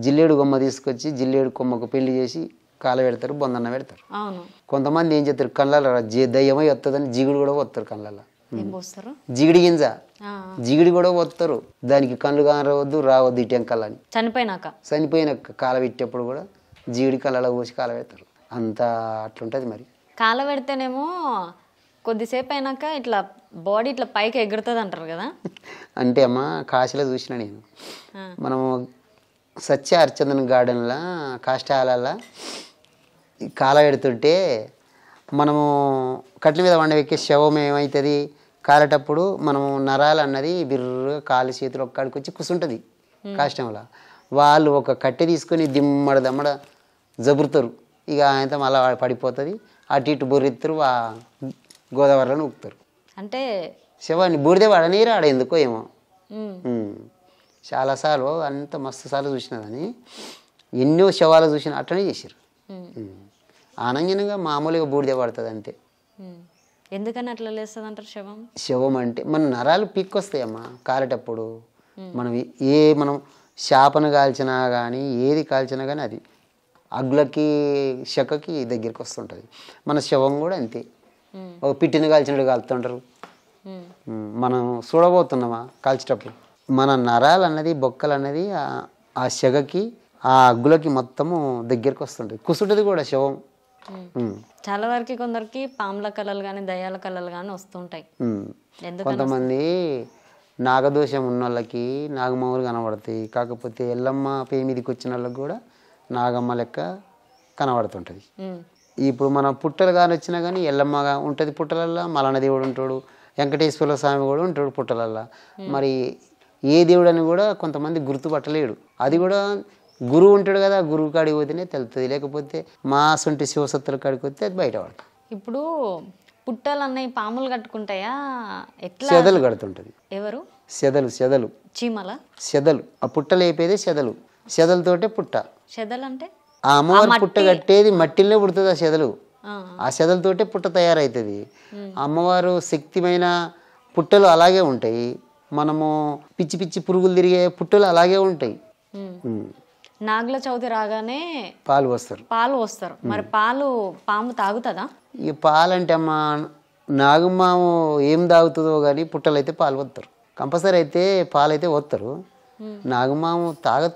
[SPEAKER 3] జిల్లేడు కొమ్మ తీసుకొచ్చి జిల్లేడు కొమ్మకు పెళ్లి చేసి కాల పెడతారు, బొందన్న పెడతారు.
[SPEAKER 1] అవును.
[SPEAKER 3] కొంతమంది ఏం చేస్తారు, కళ్ళల్లో దయ్యమై వస్తుందని జిగుడు కూడా పోతారు కళ్ళల్లో.
[SPEAKER 1] ఏం పోస్తారు?
[SPEAKER 3] జిగిడి గింజ జిగిడి కూడా పోతారు, దానికి కళ్ళు కానవద్దు రావద్దు ఇటు ఎంకల్లని. చనిపోయిన కాల పెట్టేప్పుడు కూడా జిగిడి కళ్ళలో పోసి కాల పెడతారు. అంతా అట్లుంటది. మరి
[SPEAKER 1] కాల పెడితేనేమో కొద్దిసేపు అయినాక ఇట్లా బాడీ ఇట్లా పైకి ఎగురుతుంది అంటారు కదా.
[SPEAKER 3] అంటే అమ్మ కాశీలో చూసిన నేను, మనము సత్య హరిచందన్ గార్డెన్లో కాష్టాలలో కాల పెడుతుంటే మనము కట్ల మీద వండవెక్కే శవం ఏమవుతుంది, కాలేటప్పుడు మనము నరాలు అన్నది బిర్రుగా కాలు చేతులు ఒక్కడికి వచ్చి కూర్చుంటుంది కాష్టంలో. వాళ్ళు ఒక కట్టె తీసుకొని దిమ్మడ దమ్మడ జబురుతారు, ఇక ఆయనతో మళ్ళీ పడిపోతుంది, అటు ఇటు బొర్రెత్తారు, గోదావరిలో ఊపుతారు.
[SPEAKER 1] అంటే
[SPEAKER 3] శవాన్ని బూడిదే వాడనీరు ఆడ ఎందుకో ఏమో. చాలాసార్లు అంత మస్తు సార్లు చూసినదని, ఎన్నో శవాలు చూసిన అట్లనే చేశారు. ఆనందంగా మామూలుగా బూడిదే పడుతుంది అంతే.
[SPEAKER 1] ఎందుకని అట్లా లేస్తుంది అంటారు శవం?
[SPEAKER 3] శవం అంటే మన నరాలు పీక్కొస్తాయమ్మా కాలేటప్పుడు. మనం చేపను కాల్చినా కానీ ఏది కాల్చినా కానీ అది అగ్గులకి శకకి దగ్గరికి వస్తుంటుంది. మన శవం కూడా అంతే, ఒక పిట్టిని కాల్చినట్టు కాలుతుంటారు. మనం చూడబోతున్నామా కాల్చేటప్పుడు మన నరాలు అన్నది బొక్కలు అన్నది ఆ శగకి ఆ అగ్గులకి మొత్తము దగ్గరికి వస్తుంటుంది, కూర్చుంటుంది కూడా శవం.
[SPEAKER 1] చాలా వరకు కొందరికి పాముల కళలు కానీ దయ్యాల కళలు కానీ వస్తుంటాయి.
[SPEAKER 3] కొంతమంది నాగదోషం ఉన్న వాళ్ళకి నాగమ్మలు కనబడతాయి, కాకపోతే ఎల్లమ్మ పేరు మీదకి వచ్చిన వాళ్ళకి కూడా నాగమ్మ లెక్క కనబడుతుంటుంది. ఇప్పుడు మన పుట్టలు కానీ వచ్చినా కానీ ఎల్లమ్మగా ఉంటుంది పుట్టలల్లో, మలన దేవుడు ఉంటాడు, వెంకటేశ్వర స్వామి కూడా ఉంటాడు పుట్టలల్లో. మరి ఏ దేవుడు అని కూడా కొంతమంది గుర్తుపట్టలేడు. అది కూడా గురువు ఉంటాడు కదా, గురువు కాడికి పోతేనే తెలుస్తుంది, లేకపోతే మా సొంటి శివసత్తుల కాడికి వస్తే అది బయట పడుతుంది.
[SPEAKER 1] ఇప్పుడు పుట్టలు అన్నవి పాములు కట్టుకుంటాయా? ఎట్లా?
[SPEAKER 3] సెదలు కడుతుంటుంది.
[SPEAKER 1] ఎవరు?
[SPEAKER 3] సెదలు
[SPEAKER 1] చీమల
[SPEAKER 3] సెదలు. ఆ పుట్టలు అయిపోయేది సెదలు, సెదలతోటే పుట్ట.
[SPEAKER 1] సెదలు అంటే
[SPEAKER 3] ఆ అమ్మవారి పుట్ట కట్టేది మట్టిలో పుడుతుంది ఆ సెదలు. ఆ సెదలతోటే పుట్ట తయారవుతుంది. అమ్మవారు శక్తిమైన పుట్టలు అలాగే ఉంటాయి, మనము పిచ్చి పిచ్చి పురుగులు తిరిగే పుట్టలు అలాగే ఉంటాయి.
[SPEAKER 1] నాగుల చవితి రాగానే
[SPEAKER 3] పాలు వస్తారు.
[SPEAKER 1] మరి పాము తాగుతుందా?
[SPEAKER 3] ఈ పాలు అంటే అమ్మ నాగమ్మాము ఏం తాగుతుందో కానీ పుట్టలు అయితే పాలు వస్తారు కంపల్సరీ. అయితే పాలు అయితే వస్తారు, నాగమ్మాము పాలు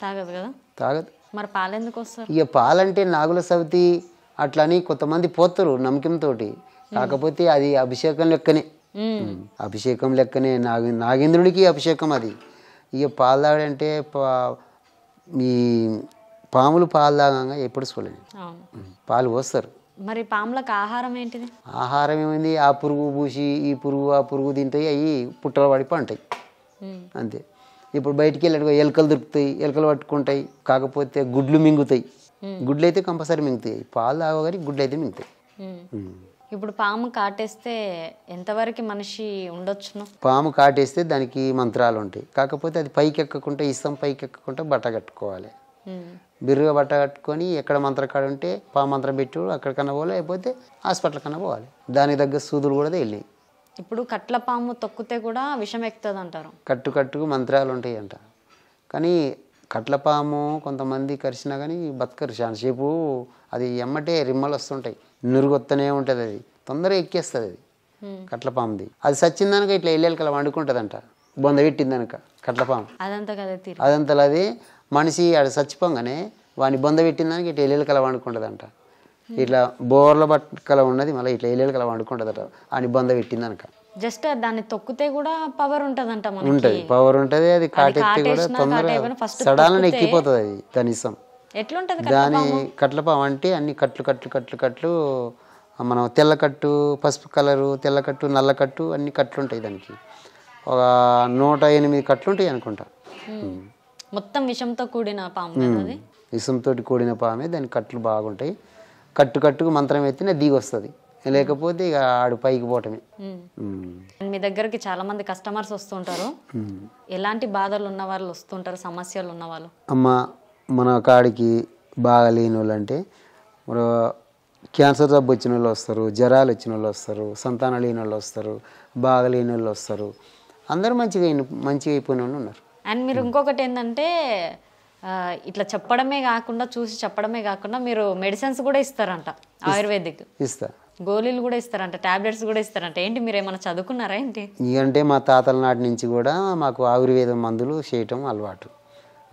[SPEAKER 1] తాగదు కదా.
[SPEAKER 3] తాగదు.
[SPEAKER 1] మరి పాలు ఎందుకు వస్తారు?
[SPEAKER 3] ఇక పాలంటే నాగుల సవితి అట్లా అని కొంతమంది పోతారు నమ్మకంతో, కాకపోతే అది అభిషేకం లెక్కనే. అభిషేకం లెక్కనే నాగేంద్రుడికి అభిషేకం అది. ఇక పాలు తాగడంటే మీ పాములు పాలు తాగంగా ఎప్పుడు చూడలేదు, పాలు పోస్తారు.
[SPEAKER 1] మరి పాములకు ఆహారం ఏంటిది?
[SPEAKER 3] ఆహారం ఏమైంది, ఆ పురుగు పూసి ఈ పురుగు ఆ పురుగు తింటాయి, అవి పుట్టలు పడి పంటాయి అంతే. ఇప్పుడు బయటికి వెళ్ళి ఎలుకలు దొరుకుతాయి, ఎలుకలు పట్టుకుంటాయి, కాకపోతే గుడ్లు మింగుతాయి. గుడ్లు అయితే కంపల్సరీ మింగుతాయి, పాలు తాగగానే గుడ్లు అయితే మింగుతాయి.
[SPEAKER 1] ఇప్పుడు పాము కాటేస్తే ఎంతవరకు మనిషి ఉండొచ్చును?
[SPEAKER 3] పాము కాటేస్తే దానికి మంత్రాలు ఉంటాయి, కాకపోతే అది పైకి ఎక్కకుండా ఇస్తాం, పైకి ఎక్కకుండా బట్ట కట్టుకోవాలి. బిర్రుగా బట్ట కట్టుకొని ఎక్కడ మంత్రకాడ ఉంటే పాము మంత్రం పెట్టు అక్కడికన్నా పోవాలి, లేకపోతే హాస్పిటల్ కన్నా పోవాలి. దానికి తగ్గ సూదులు కూడా వెళ్ళాయి.
[SPEAKER 1] ఇప్పుడు కట్ల పాము తొక్కితే కూడా విషం ఎక్కుతుంది అంటారు.
[SPEAKER 3] కట్టుకు మంత్రాలు ఉంటాయి అంట, కానీ కట్ల పాము కొంతమంది కరిచినా కానీ బతకరు చాలాసేపు. అది ఎమ్మటే రిమ్మలు వస్తుంటాయి, నురుగొత్తనే ఉంటుంది, అది తొందరగా ఎక్కేస్తుంది. అది కట్ల పాముది అది సచ్చిందనక ఇట్లా ఎల్లెలకలా వండుకుంటుందంట, బొంద పెట్టిందనక కట్ల పాము. అదంతా అది మనిషి ఆడు చచ్చిపోగానే వాడిని బొంద పెట్టిందానికి ఇట్లా ఎల్లెలకలా వండుకుంటుందంట. ఇట్లా బోర్ల బట్టకల ఉన్నది మళ్ళీ ఇట్లా ఎల్లెలకలా వండుకుంటుందట అని బొంద పెట్టిందనక.
[SPEAKER 1] జస్ట్ దాన్ని తొక్కితే కూడా పవర్ ఉంటుందంట.
[SPEAKER 3] ఉంటుంది, పవర్ ఉంటుంది. అది కాటెత్తి కూడా తొందరగా సడాలని ఎక్కిపోతుంది. అది దాని ఇష్టం. దాని కట్లపాము అంటే అన్ని కట్లు మనం తెల్లకట్టు, పసుపు కలరు, తెల్లకట్టు, నల్లకట్టు అన్ని కట్లు ఉంటాయి. దానికి ఒక 108 కట్లు ఉంటాయి అనుకుంటా.
[SPEAKER 1] మొత్తం విషంతో కూడిన పాము.
[SPEAKER 3] ఇసుంతో కూడిన పామే, దాని కట్లు బాగుంటాయి. కట్టుకు మంత్రం ఎత్తిన దిగి వస్తుంది, లేకపోతే ఇక ఆడు పైకి పోవటమే.
[SPEAKER 1] మీ దగ్గరికి చాలా మంది కస్టమర్స్ వస్తుంటారు, ఎలాంటి బాధలు ఉన్న వాళ్ళు వస్తుంటారు, సమస్యలు ఉన్న వాళ్ళు?
[SPEAKER 3] అమ్మ మన కాడికి బాగా లేని వాళ్ళు అంటే క్యాన్సర్ జబ్బు వచ్చిన వాళ్ళు వస్తారు, జ్వరాలు వచ్చిన వాళ్ళు వస్తారు, సంతానం లేని వాళ్ళు వస్తారు, బాగా లేని వాళ్ళు వస్తారు. అందరూ మంచిగా అయిపోయిన వాళ్ళు ఉన్నారు.
[SPEAKER 1] అండ్ మీరు ఇంకొకటి ఏంటంటే ఇట్లా చెప్పడమే కాకుండా, చూసి చెప్పడమే కాకుండా మీరు మెడిసిన్స్ కూడా ఇస్తారంట, ఆయుర్వేదిక్
[SPEAKER 3] ఇస్తా,
[SPEAKER 1] గోళీలు కూడా ఇస్తారంట, టాబ్లెట్స్ కూడా ఇస్తారంట. ఏంటి మీరు ఏమైనా చదువుకున్నారా ఏంటి?
[SPEAKER 3] ఇకంటే మా తాతల నాటి నుంచి కూడా మాకు ఆయుర్వేద మందులు చేయటం అలవాటు.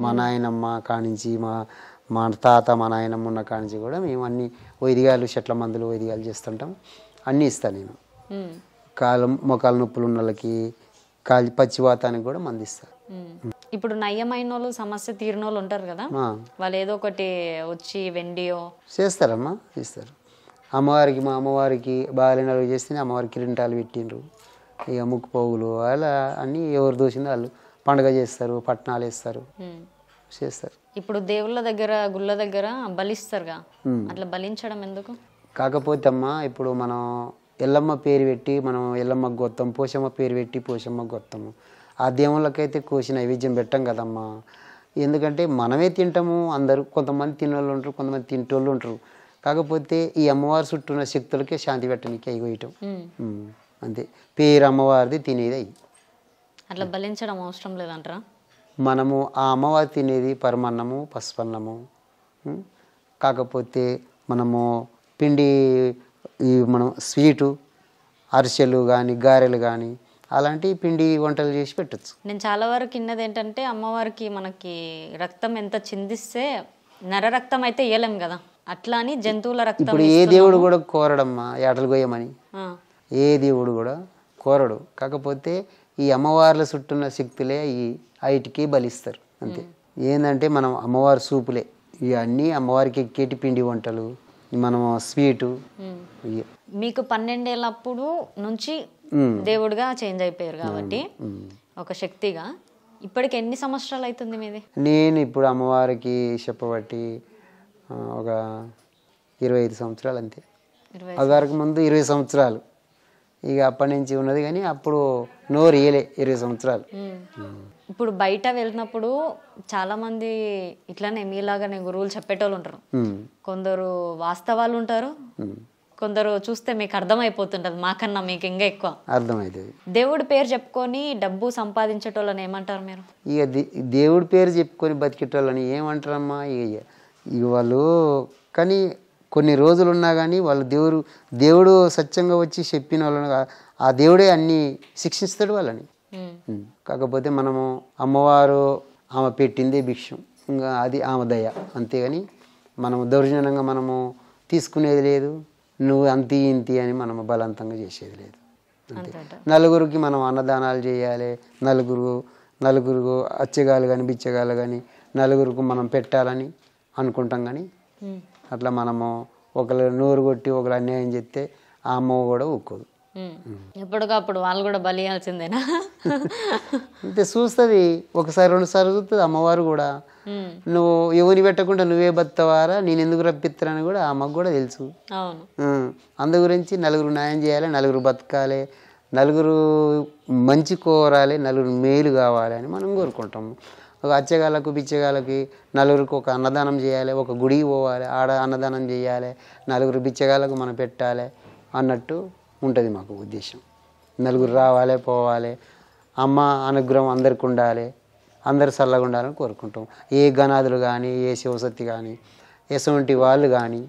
[SPEAKER 3] మా నాయనమ్మ కానించి, మా తాత మా నాయనమ్మ ఉన్న కానించి కూడా మేము అన్ని వైద్యాలు, చెట్ల మందులు వైద్యాలు చేస్తుంటాం. అన్నీ ఇస్తాను నేను. మొకాలు నొప్పులు ఉన్న వాళ్ళకి, పచ్చివాతానికి కూడా మంది ఇస్తాను.
[SPEAKER 1] ఇప్పుడు నయ్యమైన వాళ్ళు, సమస్య తీరిన వాళ్ళు ఉంటారు కదా, వాళ్ళు ఏదో ఒకటి వచ్చి వెండియో
[SPEAKER 3] చేస్తారమ్మా, ఇస్తారు. అమ్మవారికి, మా అమ్మవారికి బాగాలేని వాళ్ళు చేస్తే అమ్మవారికి కిరీటాలు పెట్టిండ్రు, ఇక ముక్కు పోగులు అలా అన్నీ ఎవరు దోసిందో వాళ్ళు పండుగ చేస్తారు, పట్నాలు వేస్తారు, చేస్తారు.
[SPEAKER 1] ఇప్పుడు దేవుళ్ళ దగ్గర, గుళ్ళ దగ్గర బలిస్తారుగా, అట్లా బలించడం ఎందుకు?
[SPEAKER 3] కాకపోతే అమ్మా ఇప్పుడు మనం ఎల్లమ్మ పేరు పెట్టి మనం ఎల్లమ్మకు గొత్తాం, పోషమ్మ పేరు పెట్టి పోషమ్మకు గొత్తాము. ఆ దేవుళ్ళకైతే కోసి నైవేద్యం పెట్టాం కదమ్మా. ఎందుకంటే మనమే తింటాము, అందరూ కొంతమంది తినేవాళ్ళు ఉంటారు, కొంతమంది తింటోళ్ళు ఉంటారు. కాకపోతే ఈ అమ్మవారి చుట్టూ ఉన్న శక్తులకే శాంతి పెట్టడానికి అవి వేయటం అంతే. పేరు అమ్మవారిది, తినేది అయ్యి.
[SPEAKER 1] అట్లా బలించడం అవసరం లేదంటారా?
[SPEAKER 3] మనము ఆ అమ్మవారి తినేది పరమన్నము, పసుపన్నము. కాకపోతే మనము పిండి, మనం స్వీటు, అరిసెలు కానీ, గారెలు కానీ అలాంటి పిండి వంటలు చేసి పెట్టచ్చు.
[SPEAKER 1] నేను చాలా వరకు విన్నది ఏంటంటే, అమ్మవారికి మనకి రక్తం ఎంత చిందిస్తే నర రక్తం అయితే ఇయ్యలేం కదా, అట్లా అని జంతువుల రక్తం.
[SPEAKER 3] ఇప్పుడు ఏ దేవుడు కూడా కోరడమ్మా ఏటలు గోయమని, ఏ దేవుడు కూడా కోరడు. కాకపోతే ఈ అమ్మవార్ల చుట్టూన్న శక్తులే ఈ ఐటికి బలిస్తారు అంతే. ఏంటంటే మనం అమ్మవారి సూపులే ఇవన్నీ, అమ్మవారికి ఎక్కేటి పిండి వంటలు, మనం స్వీటు.
[SPEAKER 1] మీకు 12 ఏళ్ళప్పుడు నుంచి దేవుడిగా చేంజ్ అయిపోయారు కాబట్టి, ఒక శక్తిగా ఇప్పటికి ఎన్ని సంవత్సరాలు అవుతుంది మీది?
[SPEAKER 3] నేను ఇప్పుడు అమ్మవారికి చెప్పబట్టి ఒక 25 సంవత్సరాలు అంతే. అదివరకు ముందు 20 సంవత్సరాలు, ఇక అప్పటి నుంచి ఉన్నది. కానీ అప్పుడు నోరు ఇయలే 20 సంవత్సరాలు.
[SPEAKER 1] ఇప్పుడు బయట వెళ్ళినప్పుడు చాలా మంది ఇట్లానే మీలాగానే గురువులు చెప్పేటోళ్ళు ఉంటారు. కొందరు వాస్తవాలు ఉంటారు, కొందరు చూస్తే మీకు అర్థమైపోతుంటది, మాకన్నా మీకు ఇంకా ఎక్కువ
[SPEAKER 3] అర్థమవుతుంది.
[SPEAKER 1] దేవుడి పేరు చెప్పుకొని డబ్బు సంపాదించేటోళ్ళని ఏమంటారు మీరు?
[SPEAKER 3] ఇక దేవుడి పేరు చెప్పుకొని బతికేటోళ్ళని ఏమంటారమ్మా? ఇక వాళ్ళు కానీ కొన్ని రోజులు ఉన్నా కానీ వాళ్ళు దేవుడు సత్యంగా వచ్చి చెప్పిన వాళ్ళని ఆ దేవుడే అన్ని శిక్షిస్తాడు వాళ్ళని. కాకపోతే మనము అమ్మవారు ఆమె పెట్టిందే భిక్షం, ఇంకా అది ఆమె దయ, అంతేగాని మనము దౌర్జన్యంగా మనము తీసుకునేది లేదు, నువ్వు అంతి ఇంతి అని మనము బలవంతంగా చేసేది లేదు. అంతే. నలుగురికి మనం అన్నదానాలు చేయాలి, నలుగురు అచ్చగాలు కానీ బిచ్చగాలు కానీ నలుగురికి మనం పెట్టాలని అనుకుంటాం. కానీ అట్లా మనము ఒకరు నోరు కొట్టి ఒకరు అన్యాయం చేస్తే ఆ అమ్మ కూడా ఊరుకోదు.
[SPEAKER 1] ఎప్పటికప్పుడు వాళ్ళు కూడా బలియాల్సిందేనా?
[SPEAKER 3] అంతే, చూస్తుంది ఒకసారి 2 సార్లు చూస్తుంది అమ్మవారు కూడా. నువ్వు ఎవరిని పెట్టకుండా నువ్వే బతవారా, నేను ఎందుకు రప్పిస్తానని కూడా అమ్మకు కూడా తెలుసు. అందు గురించి నలుగురు న్యాయం చేయాలి, నలుగురు బతకాలి, నలుగురు మంచి కోరాలి, నలుగురు మేలు కావాలి అని మనం కోరుకుంటాము. ఒక అచ్చగాళ్ళకు బిచ్చగాళ్ళకి నలుగురికి ఒక అన్నదానం చేయాలి, ఒక గుడికి పోవాలి, ఆడ అన్నదానం చేయాలి, నలుగురు బిచ్చగాళ్ళకు మనం పెట్టాలి అన్నట్టు ఉంటుంది మాకు ఉద్దేశం. నలుగురు రావాలి, పోవాలి, అమ్మ అనుగ్రహం అందరికి ఉండాలి, అందరు చల్లగా ఉండాలని కోరుకుంటాం. ఏ గణాదులు కానీ, ఏ శివశక్తి కానీ, ఎటువంటి వాళ్ళు కానీ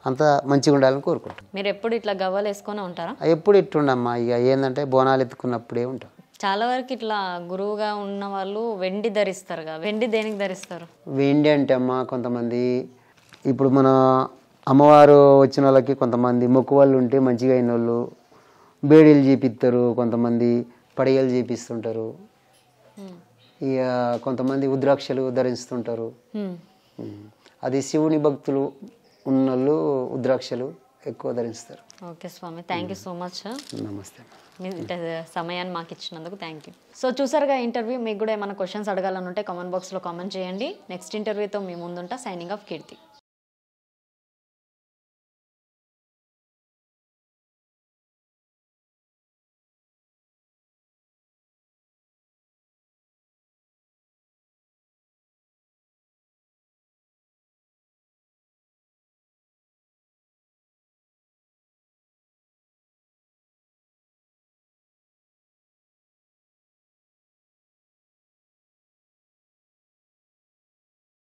[SPEAKER 3] అంతా మంచిగా ఉండాలని కోరుకుంటాం.
[SPEAKER 1] మీరు ఎప్పుడు ఇట్లా గవ్వలు వేసుకొని ఉంటారా?
[SPEAKER 3] ఎప్పుడు ఇట్టుండమ్మా. ఇక ఏంటంటే బోనాలు ఎత్తుకున్నప్పుడే ఉంటాం.
[SPEAKER 1] చాలా వరకు ఇట్లా గురువుగా ఉన్న వాళ్ళు వెండి ధరిస్తారు కదా, వెండి దేనికి ధరిస్తారు?
[SPEAKER 3] వెండి అంటే అమ్మ కొంతమంది ఇప్పుడు మన అమ్మవారు వచ్చిన వాళ్ళకి కొంతమంది మొక్కు వాళ్ళు ఉంటే మంచిగా అయిన వాళ్ళు బేడీలు చేపిస్తారు, కొంతమంది పడిగలు చేపిస్తుంటారు, ఇక కొంతమంది ఉద్రాక్షలు ధరిస్తుంటారు. అది శివుని భక్తులు ఉన్నోళ్ళు ఉద్రాక్షలు ఎక్కువ ధరిస్తారు.
[SPEAKER 1] Okay Swami, thank you so much.
[SPEAKER 3] నమస్తే.
[SPEAKER 1] మీ సమయాన్ని మాకు ఇచ్చినందుకు థ్యాంక్ యూ. సో చూసారుగా ఇంటర్వ్యూ. మీకు కూడా ఏమైనా క్వశ్చన్స్ అడగాలని ఉంటే కామెంట్ బాక్స్లో కామెంట్ చేయండి. నెక్స్ట్ ఇంటర్వ్యూతో మీ ముందుంటా. సైనింగ్ ఆఫ్ కీర్తి.